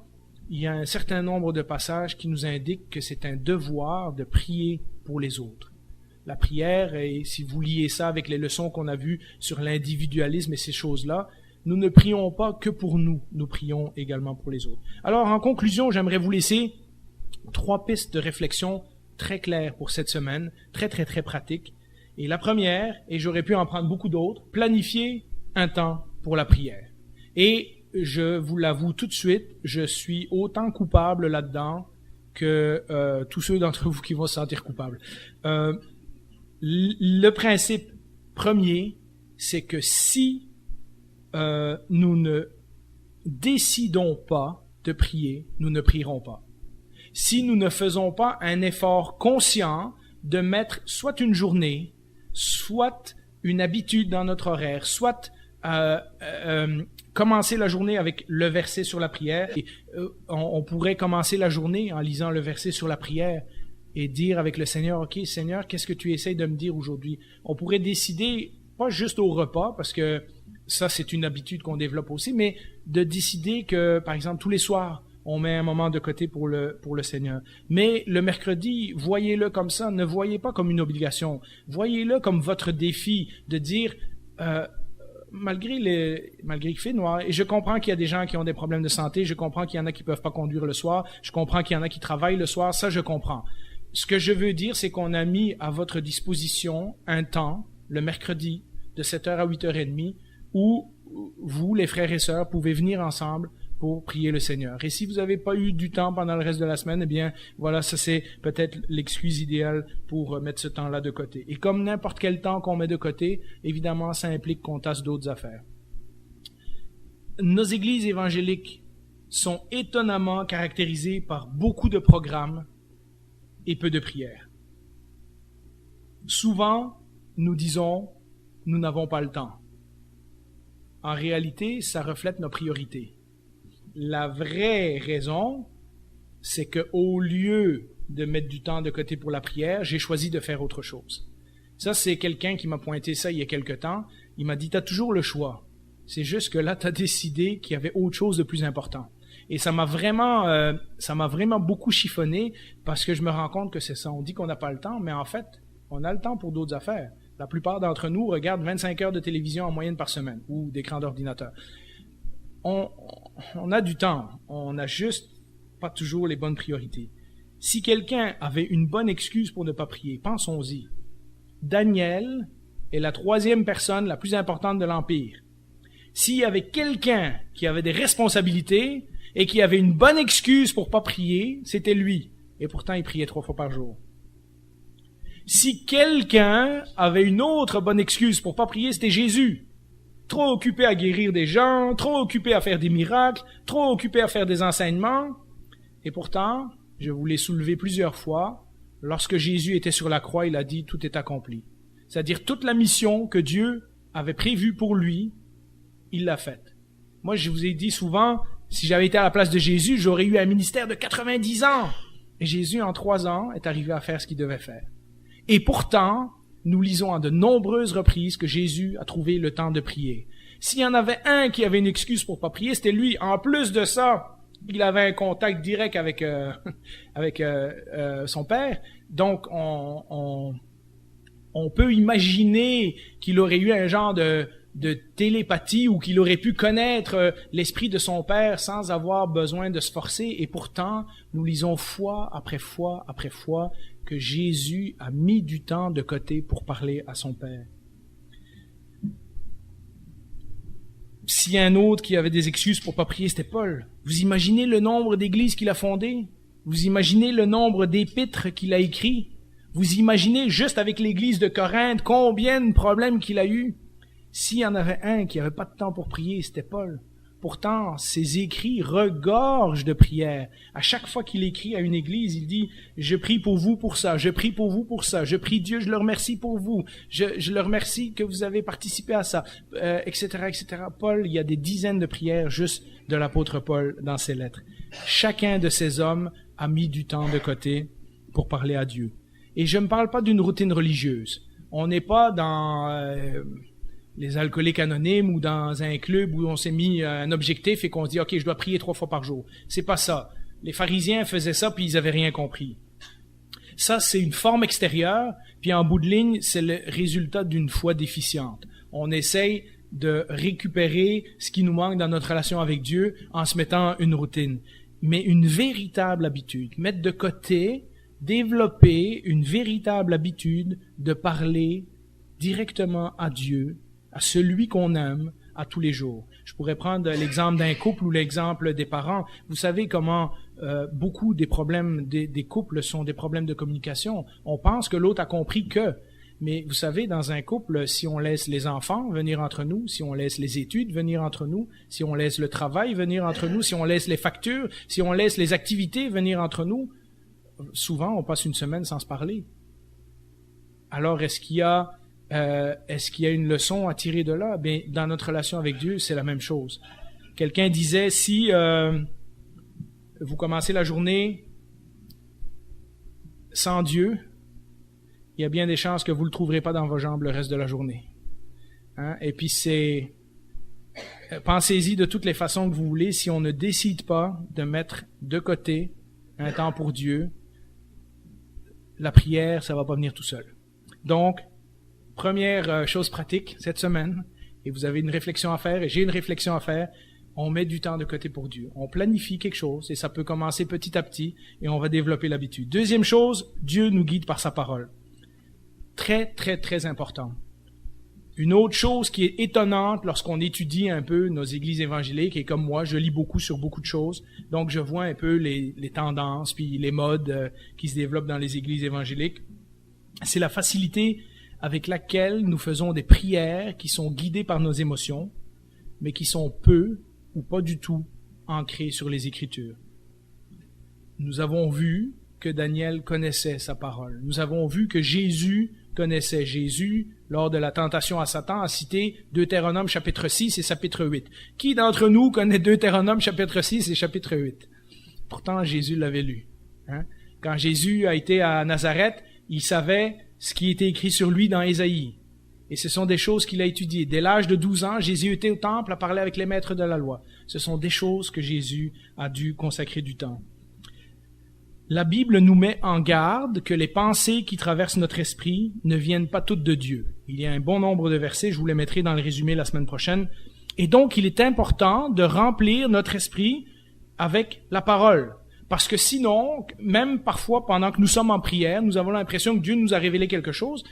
il y a un certain nombre de passages qui nous indiquent que c'est un devoir de prier pour les autres. La prière, et si vous liez ça avec les leçons qu'on a vues sur l'individualisme et ces choses-là, nous ne prions pas que pour nous, nous prions également pour les autres. Alors, en conclusion, j'aimerais vous laisser 3 pistes de réflexion très claires pour cette semaine, très pratiques. Et la première, et j'aurais pu en prendre beaucoup d'autres, planifier un temps pour la prière. Et je vous l'avoue tout de suite, je suis autant coupable là-dedans que tous ceux d'entre vous qui vont se sentir coupables. Le principe premier, c'est que si nous ne décidons pas de prier, nous ne prierons pas. Si nous ne faisons pas un effort conscient de mettre soit une journée, soit une habitude dans notre horaire, soit commencer la journée avec le verset sur la prière. Et, on pourrait commencer la journée en lisant le verset sur la prière et dire avec le Seigneur, « Ok, Seigneur, qu'est-ce que tu essaies de me dire aujourd'hui? » On pourrait décider, pas juste au repas, parce que ça, c'est une habitude qu'on développe aussi, mais de décider que, par exemple, tous les soirs, on met un moment de côté pour le Seigneur. Mais le mercredi, voyez-le comme ça, ne voyez pas comme une obligation. Voyez-le comme votre défi de dire, malgré qu'il fait noir, et je comprends qu'il y a des gens qui ont des problèmes de santé, je comprends qu'il y en a qui peuvent pas conduire le soir, je comprends qu'il y en a qui travaillent le soir, ça je comprends. Ce que je veux dire, c'est qu'on a mis à votre disposition un temps, le mercredi, de 7h à 8h30, où vous, les frères et sœurs, pouvez venir ensemble pour prier le Seigneur. Et si vous n'avez pas eu du temps pendant le reste de la semaine, eh bien, voilà, ça c'est peut-être l'excuse idéale pour mettre ce temps-là de côté. Et comme n'importe quel temps qu'on met de côté, évidemment, ça implique qu'on tasse d'autres affaires. Nos églises évangéliques sont étonnamment caractérisées par beaucoup de programmes et peu de prières. Souvent, nous disons, nous n'avons pas le temps. En réalité, ça reflète nos priorités. La vraie raison, c'est qu'au lieu de mettre du temps de côté pour la prière, j'ai choisi de faire autre chose. Ça, c'est quelqu'un qui m'a pointé ça il y a quelque temps. Il m'a dit, t'as toujours le choix. C'est juste que là, t'as décidé qu'il y avait autre chose de plus important. Et ça m'a vraiment beaucoup chiffonné parce que je me rends compte que c'est ça. On dit qu'on n'a pas le temps, mais en fait, on a le temps pour d'autres affaires. La plupart d'entre nous regardent 25 heures de télévision en moyenne par semaine ou d'écran d'ordinateur. On a du temps, on n'a juste pas toujours les bonnes priorités. Si quelqu'un avait une bonne excuse pour ne pas prier, pensons-y. Daniel est la 3e personne la plus importante de l'Empire. S'il y avait quelqu'un qui avait des responsabilités et qui avait une bonne excuse pour pas prier, c'était lui. Et pourtant, il priait 3 fois par jour. Si quelqu'un avait une autre bonne excuse pour pas prier, c'était Jésus. Trop occupé à guérir des gens, trop occupé à faire des miracles, trop occupé à faire des enseignements. Et pourtant, je vous l'ai soulevé plusieurs fois, lorsque Jésus était sur la croix, il a dit « tout est accompli ». C'est-à-dire toute la mission que Dieu avait prévue pour lui, il l'a faite. Moi, je vous ai dit souvent, si j'avais été à la place de Jésus, j'aurais eu un ministère de 90 ans. Et Jésus, en 3 ans, est arrivé à faire ce qu'il devait faire. Et pourtant, nous lisons à de nombreuses reprises que Jésus a trouvé le temps de prier. S'il y en avait un qui avait une excuse pour pas prier, c'était lui. En plus de ça, il avait un contact direct avec son père. Donc, on peut imaginer qu'il aurait eu un genre de télépathie ou qu'il aurait pu connaître l'esprit de son père sans avoir besoin de se forcer. Et pourtant, nous lisons fois après fois après fois que Jésus a mis du temps de côté pour parler à son Père. S'il y a un autre qui avait des excuses pour pas prier, c'était Paul. Vous imaginez le nombre d'églises qu'il a fondées? Vous imaginez le nombre d'épîtres qu'il a écrits? Vous imaginez juste avec l'église de Corinthe combien de problèmes qu'il a eu? S'il y en avait un qui n'avait pas de temps pour prier, c'était Paul. Pourtant, ses écrits regorgent de prières. À chaque fois qu'il écrit à une église, il dit « Je prie pour vous pour ça, je prie pour vous pour ça, je prie Dieu, je le remercie pour vous, je le remercie que vous avez participé à ça, etc., etc. » Paul, il y a des dizaines de prières juste de l'apôtre Paul dans ses lettres. Chacun de ces hommes a mis du temps de côté pour parler à Dieu. Et je ne parle pas d'une routine religieuse. On n'est pas dans les alcooliques anonymes ou dans un club où on s'est mis un objectif et qu'on se dit « Ok, je dois prier 3 fois par jour ». C'est pas ça. Les pharisiens faisaient ça puis ils avaient rien compris. Ça, c'est une forme extérieure, puis en bout de ligne, c'est le résultat d'une foi déficiente. On essaye de récupérer ce qui nous manque dans notre relation avec Dieu en se mettant une routine. Mais une véritable habitude, mettre de côté, développer une véritable habitude de parler directement à Dieu, à celui qu'on aime, à tous les jours. Je pourrais prendre l'exemple d'un couple ou l'exemple des parents. Vous savez comment beaucoup des problèmes des couples sont des problèmes de communication. On pense que l'autre a compris que, mais vous savez, dans un couple, si on laisse les enfants venir entre nous, si on laisse les études venir entre nous, si on laisse le travail venir entre nous, si on laisse les factures, si on laisse les activités venir entre nous, souvent on passe une semaine sans se parler. Alors est-ce qu'il y a une leçon à tirer de là? Bien, dans notre relation avec Dieu, c'est la même chose. Quelqu'un disait, si vous commencez la journée sans Dieu, il y a bien des chances que vous ne le trouverez pas dans vos jambes le reste de la journée. Hein? Et puis pensez-y de toutes les façons que vous voulez, si on ne décide pas de mettre de côté un temps pour Dieu, la prière, ça va pas venir tout seul. Donc, première chose pratique cette semaine, et vous avez une réflexion à faire, et j'ai une réflexion à faire, on met du temps de côté pour Dieu. On planifie quelque chose, et ça peut commencer petit à petit, et on va développer l'habitude. Deuxième chose, Dieu nous guide par sa parole. Très, très, très important. Une autre chose qui est étonnante lorsqu'on étudie un peu nos églises évangéliques, et comme moi, je lis beaucoup sur beaucoup de choses, donc je vois un peu les tendances, puis les modes qui se développent dans les églises évangéliques, c'est la facilité avec laquelle nous faisons des prières qui sont guidées par nos émotions, mais qui sont peu ou pas du tout ancrées sur les Écritures. Nous avons vu que Daniel connaissait sa parole. Nous avons vu que Jésus connaissait. Jésus, lors de la tentation à Satan, a cité Deutéronome chapitre 6 et chapitre 8. Qui d'entre nous connaît Deutéronome chapitre 6 et chapitre 8? Pourtant, Jésus l'avait lu. Hein? Quand Jésus a été à Nazareth, il savait ce qui était écrit sur lui dans Ésaïe. Et ce sont des choses qu'il a étudiées. Dès l'âge de 12 ans, Jésus était au temple à parler avec les maîtres de la loi. Ce sont des choses que Jésus a dû consacrer du temps. La Bible nous met en garde que les pensées qui traversent notre esprit ne viennent pas toutes de Dieu. Il y a un bon nombre de versets, je vous les mettrai dans le résumé la semaine prochaine. Et donc, il est important de remplir notre esprit avec la parole. Parce que sinon, même parfois pendant que nous sommes en prière, nous avons l'impression que Dieu nous a révélé quelque chose.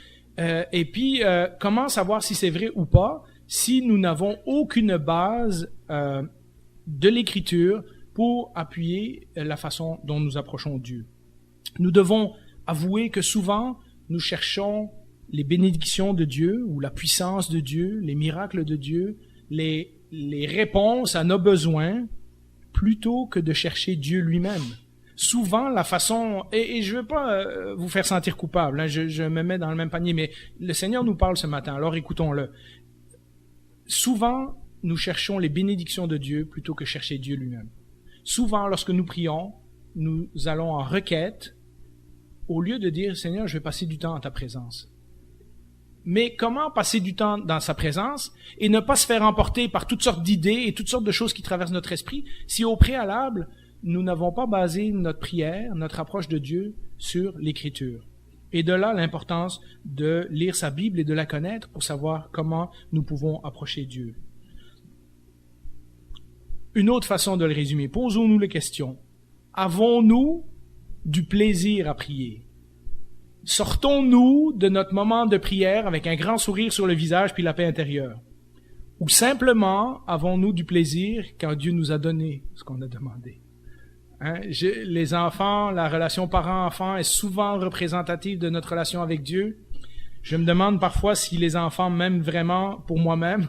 Et puis, comment savoir si c'est vrai ou pas si nous n'avons aucune base de l'Écriture pour appuyer la façon dont nous approchons Dieu. Nous devons avouer que souvent, nous cherchons les bénédictions de Dieu ou la puissance de Dieu, les miracles de Dieu, les réponses à nos besoins, plutôt que de chercher Dieu lui-même. Souvent, la façon... Et je ne veux pas vous faire sentir coupable, hein, je me mets dans le même panier, mais le Seigneur nous parle ce matin, alors écoutons-le. Souvent, nous cherchons les bénédictions de Dieu plutôt que chercher Dieu lui-même. Souvent, lorsque nous prions, nous allons en requête, au lieu de dire « Seigneur, je vais passer du temps en ta présence ». Mais comment passer du temps dans sa présence et ne pas se faire emporter par toutes sortes d'idées et toutes sortes de choses qui traversent notre esprit si au préalable, nous n'avons pas basé notre prière, notre approche de Dieu sur l'Écriture. Et de là l'importance de lire sa Bible et de la connaître pour savoir comment nous pouvons approcher Dieu. Une autre façon de le résumer, posons-nous la question. Avons-nous du plaisir à prier? Sortons-nous de notre moment de prière avec un grand sourire sur le visage puis la paix intérieure? Ou simplement avons-nous du plaisir quand Dieu nous a donné ce qu'on a demandé? Hein? Les enfants, la relation parent-enfant est souvent représentative de notre relation avec Dieu. Je me demande parfois si les enfants m'aiment vraiment pour moi-même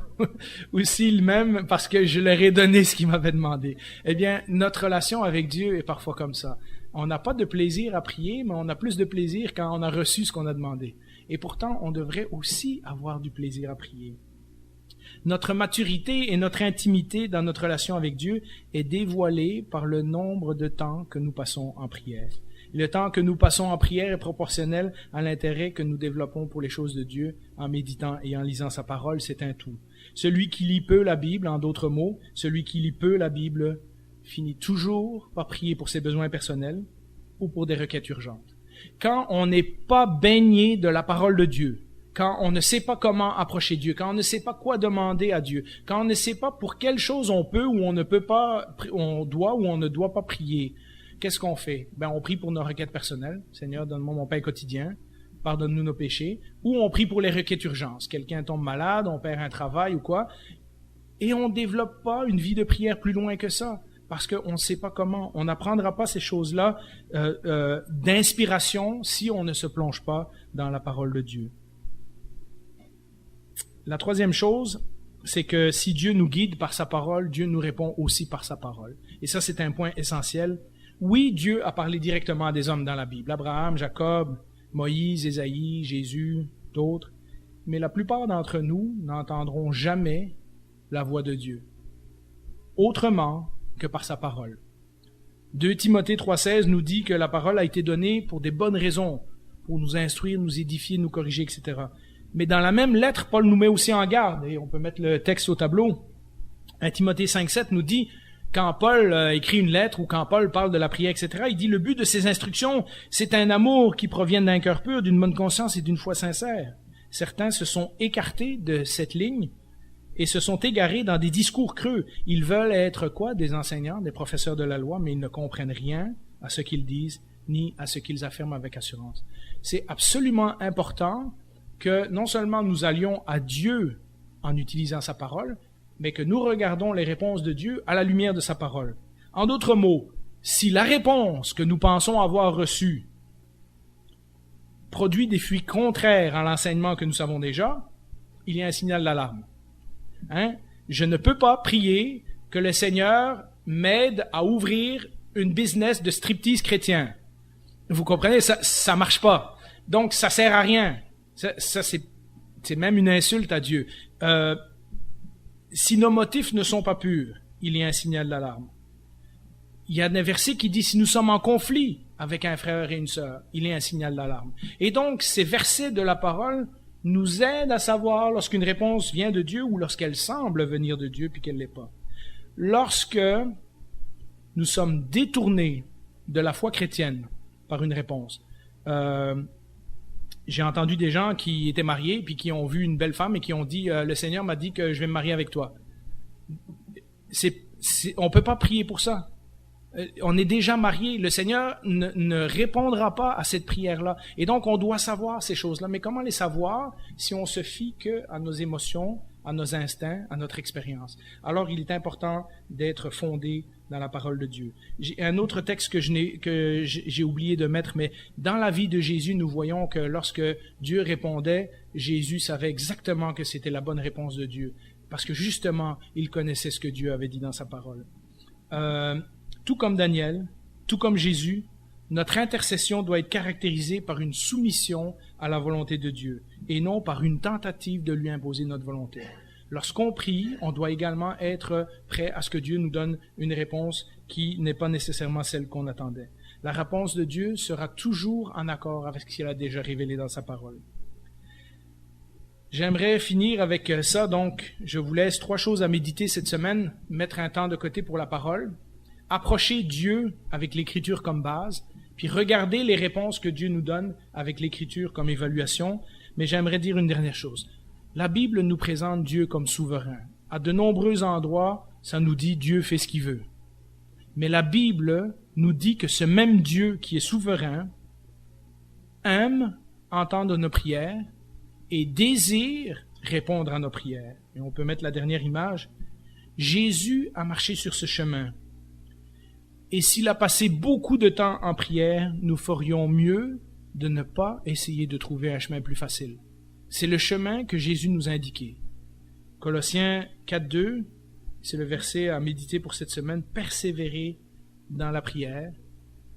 ou s'ils m'aiment parce que je leur ai donné ce qu'ils m'avaient demandé. Eh bien, notre relation avec Dieu est parfois comme ça. On n'a pas de plaisir à prier, mais on a plus de plaisir quand on a reçu ce qu'on a demandé. Et pourtant, on devrait aussi avoir du plaisir à prier. Notre maturité et notre intimité dans notre relation avec Dieu est dévoilée par le nombre de temps que nous passons en prière. Le temps que nous passons en prière est proportionnel à l'intérêt que nous développons pour les choses de Dieu en méditant et en lisant sa parole, c'est un tout. Celui qui lit peu la Bible, en d'autres mots, celui qui lit peu la Bible finit toujours par prier pour ses besoins personnels ou pour des requêtes urgentes. Quand on n'est pas baigné de la parole de Dieu, quand on ne sait pas comment approcher Dieu, quand on ne sait pas quoi demander à Dieu, quand on ne sait pas pour quelle chose on peut ou on ne peut pas, on doit ou on ne doit pas prier, qu'est-ce qu'on fait? On prie pour nos requêtes personnelles. Seigneur, donne-moi mon pain quotidien. Pardonne-nous nos péchés. Ou on prie pour les requêtes urgences. Quelqu'un tombe malade, on perd un travail ou quoi. Et on ne développe pas une vie de prière plus loin que ça. Parce qu'on ne sait pas comment. On n'apprendra pas ces choses-là d'inspiration si on ne se plonge pas dans la parole de Dieu. La troisième chose, c'est que si Dieu nous guide par sa parole, Dieu nous répond aussi par sa parole. Et ça, c'est un point essentiel. Oui, Dieu a parlé directement à des hommes dans la Bible. Abraham, Jacob, Moïse, Ésaïe, Jésus, d'autres. Mais la plupart d'entre nous n'entendront jamais la voix de Dieu. Autrement que par sa parole. 2 Timothée 3,16 nous dit que la parole a été donnée pour des bonnes raisons, pour nous instruire, nous édifier, nous corriger, etc. Mais dans la même lettre, Paul nous met aussi en garde, et on peut mettre le texte au tableau. 1 Timothée 5,7 nous dit, quand Paul écrit une lettre ou quand Paul parle de la prière, etc., il dit le but de ces instructions, c'est un amour qui provient d'un cœur pur, d'une bonne conscience et d'une foi sincère. Certains se sont écartés de cette ligne et se sont égarés dans des discours creux. Ils veulent être quoi? Des enseignants, des professeurs de la loi, mais ils ne comprennent rien à ce qu'ils disent ni à ce qu'ils affirment avec assurance. C'est absolument important que non seulement nous allions à Dieu en utilisant sa parole, mais que nous regardons les réponses de Dieu à la lumière de sa parole. En d'autres mots, si la réponse que nous pensons avoir reçue produit des fuites contraires à l'enseignement que nous savons déjà, il y a un signal d'alarme. Je ne peux pas prier que le Seigneur m'aide à ouvrir une business de striptease chrétien. Vous comprenez? Ça marche pas. Donc, ça sert à rien. Ça c'est même une insulte à Dieu. Si nos motifs ne sont pas purs, il y a un signal d'alarme. Il y a un verset qui dit, si nous sommes en conflit avec un frère et une sœur, il y a un signal d'alarme. Et donc, ces versets de la parole nous aident à savoir lorsqu'une réponse vient de Dieu ou lorsqu'elle semble venir de Dieu puis qu'elle ne l'est pas. Lorsque nous sommes détournés de la foi chrétienne par une réponse, j'ai entendu des gens qui étaient mariés puis qui ont vu une belle femme et qui ont dit le Seigneur m'a dit que je vais me marier avec toi. On peut pas prier pour ça. On est déjà mariés. Le Seigneur ne répondra pas à cette prière-là. Et donc, on doit savoir ces choses-là. Mais comment les savoir si on se fie que à nos émotions, à nos instincts, à notre expérience? Alors, il est important d'être fondé dans la parole de Dieu. J'ai un autre texte que j'ai oublié de mettre, mais dans la vie de Jésus, nous voyons que lorsque Dieu répondait, Jésus savait exactement que c'était la bonne réponse de Dieu, parce que justement, il connaissait ce que Dieu avait dit dans sa parole. Tout comme Daniel, tout comme Jésus, notre intercession doit être caractérisée par une soumission à la volonté de Dieu, et non par une tentative de lui imposer notre volonté. Lorsqu'on prie, on doit également être prêt à ce que Dieu nous donne une réponse qui n'est pas nécessairement celle qu'on attendait. La réponse de Dieu sera toujours en accord avec ce qu'il a déjà révélé dans sa parole. J'aimerais finir avec ça, donc je vous laisse 3 choses à méditer cette semaine, mettre un temps de côté pour la parole, approcher Dieu avec l'Écriture comme base, puis regarder les réponses que Dieu nous donne avec l'Écriture comme évaluation. Mais j'aimerais dire une dernière chose. La Bible nous présente Dieu comme souverain. À de nombreux endroits, ça nous dit Dieu fait ce qu'il veut. Mais la Bible nous dit que ce même Dieu qui est souverain aime entendre nos prières et désire répondre à nos prières. Et on peut mettre la dernière image. Jésus a marché sur ce chemin. Et s'il a passé beaucoup de temps en prière, nous ferions mieux de ne pas essayer de trouver un chemin plus facile. C'est le chemin que Jésus nous a indiqué. Colossiens 4.2, c'est le verset à méditer pour cette semaine. Persévérez dans la prière,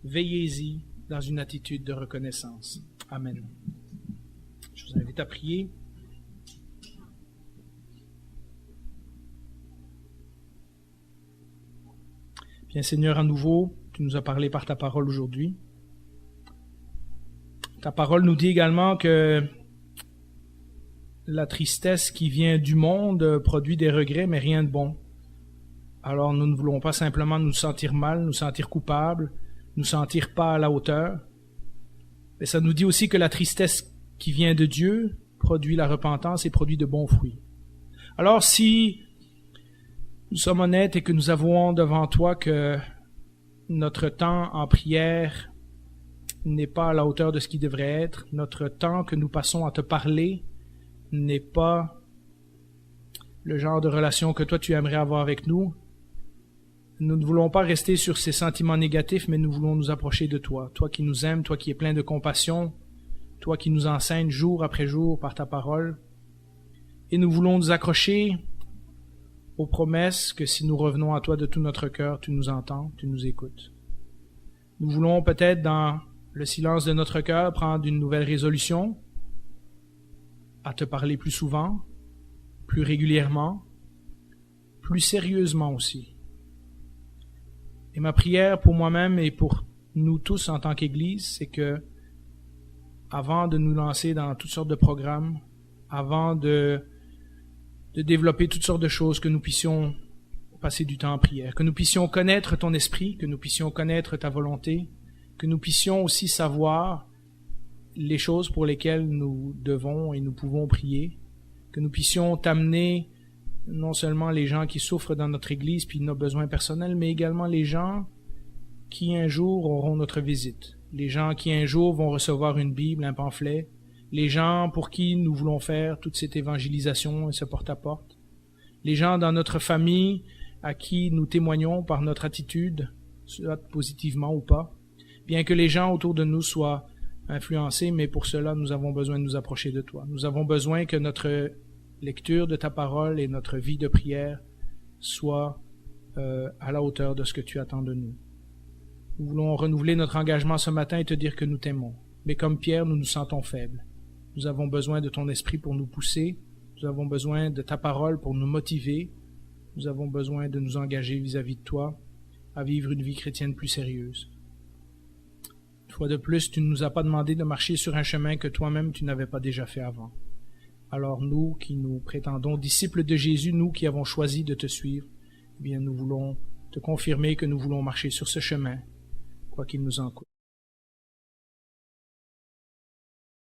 veillez-y dans une attitude de reconnaissance. Amen. Je vous invite à prier. Bien, Seigneur, à nouveau, tu nous as parlé par ta parole aujourd'hui. Ta parole nous dit également que la tristesse qui vient du monde produit des regrets, mais rien de bon. Alors nous ne voulons pas simplement nous sentir mal, nous sentir coupables, nous sentir pas à la hauteur. Mais ça nous dit aussi que la tristesse qui vient de Dieu produit la repentance et produit de bons fruits. Alors si nous sommes honnêtes et que nous avouons devant toi que notre temps en prière n'est pas à la hauteur de ce qui devrait être, notre temps que nous passons à te parler n'est pas le genre de relation que toi tu aimerais avoir avec nous, nous ne voulons pas rester sur ces sentiments négatifs, mais nous voulons nous approcher de toi. Toi qui nous aimes, toi qui es plein de compassion, toi qui nous enseignes jour après jour par ta parole. Et nous voulons nous accrocher aux promesses que si nous revenons à toi de tout notre cœur, tu nous entends, tu nous écoutes. Nous voulons peut-être dans le silence de notre cœur prendre une nouvelle résolution à te parler plus souvent, plus régulièrement, plus sérieusement aussi. Et ma prière pour moi-même et pour nous tous en tant qu'Église, c'est que, avant de nous lancer dans toutes sortes de programmes, avant de développer toutes sortes de choses, que nous puissions passer du temps en prière, que nous puissions connaître ton esprit, que nous puissions connaître ta volonté, que nous puissions aussi savoir les choses pour lesquelles nous devons et nous pouvons prier, que nous puissions t'amener non seulement les gens qui souffrent dans notre Église puis nos besoins personnels, mais également les gens qui un jour auront notre visite, les gens qui un jour vont recevoir une Bible, un pamphlet, les gens pour qui nous voulons faire toute cette évangélisation et ce porte-à-porte, les gens dans notre famille à qui nous témoignons par notre attitude, soit positivement ou pas, bien que les gens autour de nous soient influencés, mais pour cela nous avons besoin de nous approcher de toi. Nous avons besoin que notre lecture de ta parole et notre vie de prière soit à la hauteur de ce que tu attends de nous. Nous voulons renouveler notre engagement ce matin et te dire que nous t'aimons. Mais comme Pierre, nous nous sentons faibles. Nous avons besoin de ton esprit pour nous pousser. Nous avons besoin de ta parole pour nous motiver. Nous avons besoin de nous engager vis-à-vis de toi à vivre une vie chrétienne plus sérieuse. Une fois de plus, tu ne nous as pas demandé de marcher sur un chemin que toi-même tu n'avais pas déjà fait avant. Alors nous qui nous prétendons disciples de Jésus, nous qui avons choisi de te suivre, eh bien nous voulons te confirmer que nous voulons marcher sur ce chemin, quoi qu'il nous en coûte.